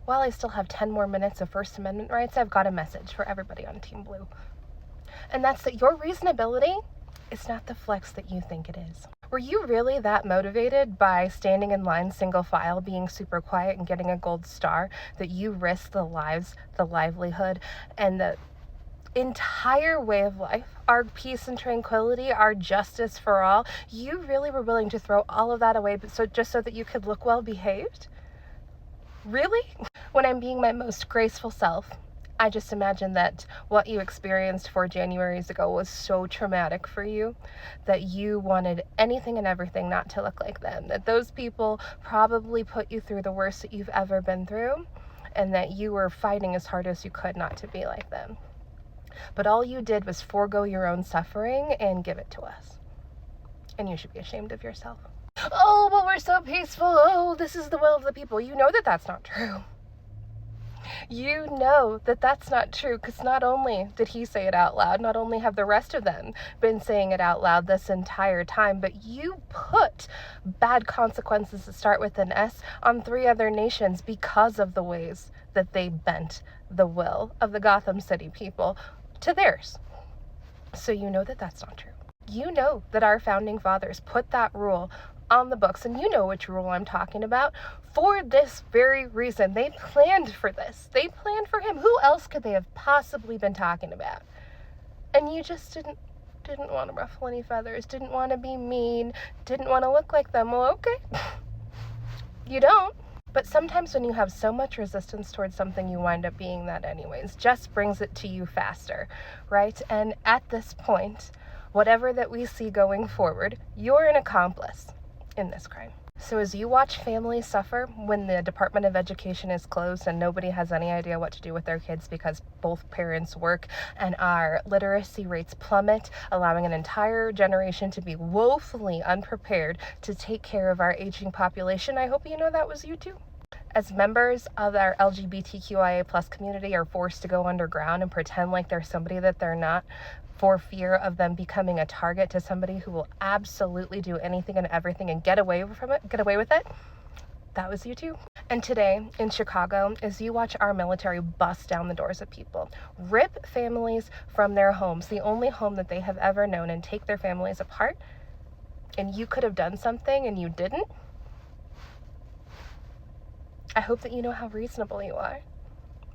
While I still have 10 more minutes of First Amendment rights, I've got a message for everybody on Team Blue. And that's that your reasonability is not the flex that you think it is. Were you really that motivated by standing in line single file, being super quiet and getting a gold star, that you risked the lives, the livelihood, and the entire way of life, our peace and tranquility, our justice for all? You really were willing to throw all of that away just so that you could look well behaved? Really? When I'm being my most graceful self, I just imagine that what you experienced 4 Januaries ago was so traumatic for you that you wanted anything and everything not to look like them. That those people probably put you through the worst that you've ever been through, and that you were fighting as hard as you could not to be like them. But all you did was forego your own suffering and give it to us. And you should be ashamed of yourself. Oh, but we're so peaceful. Oh, this is the will of the people. You know that that's not true. You know that that's not true, because not only did he say it out loud, not only have the rest of them been saying it out loud this entire time, but you put bad consequences that start with an S on 3 other nations because of the ways that they bent the will of the Gotham City people to theirs. So you know that that's not true. You know that our founding fathers put that rule on the books, and you know which rule I'm talking about, for this very reason. They planned for this. They planned for him. Who else could they have possibly been talking about? And you just didn't want to ruffle any feathers, didn't want to be mean, didn't want to look like them. Well, okay. You don't. But sometimes when you have so much resistance towards something, you wind up being that anyways. Just brings it to you faster, right? And at this point, whatever that we see going forward, you're an accomplice in this crime. So as you watch families suffer when the Department of Education is closed and nobody has any idea what to do with their kids because both parents work, and our literacy rates plummet, allowing an entire generation to be woefully unprepared to take care of our aging population, I hope you know that was you too. As members of our LGBTQIA plus community are forced to go underground and pretend like they're somebody that they're not, for fear of them becoming a target to somebody who will absolutely do anything and everything and get away with it, that was you too. And today in Chicago, as you watch our military bust down the doors of people, rip families from their homes, the only home that they have ever known, and take their families apart, and you could have done something and you didn't, I hope that you know how reasonable you are.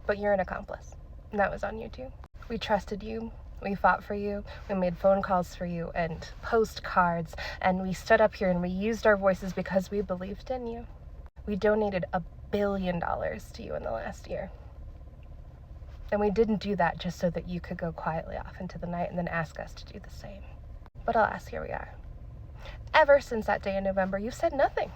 But you're an accomplice, and that was on you too. We trusted you. We fought for you, we made phone calls for you and postcards, and we stood up here and we used our voices because we believed in you. We donated $1 billion to you in the last year. And we didn't do that just so that you could go quietly off into the night and then ask us to do the same. But alas, here we are. Ever since that day in November, you said nothing.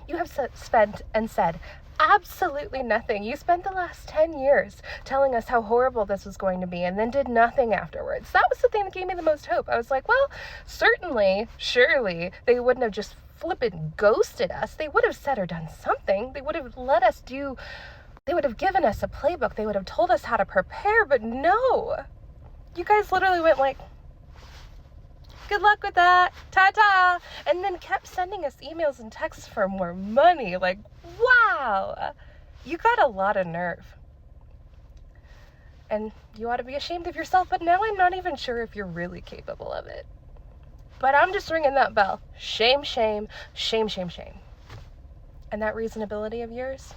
You have spent and said absolutely nothing. You spent the last 10 years telling us how horrible this was going to be and then did nothing afterwards. That was the thing that gave me the most hope. I was like, well, surely they wouldn't have just flippin' ghosted us. They would have said or done something. They would have they would have given us a playbook. They would have told us how to prepare, but no. You guys literally went like, good luck with that, ta-ta, and then kept sending us emails and texts for more money. Like, wow, you got a lot of nerve. And you ought to be ashamed of yourself, but now I'm not even sure if you're really capable of it. But I'm just ringing that bell. Shame, shame, shame, shame, shame. And that reasonability of yours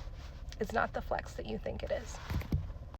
is not the flex that you think it is.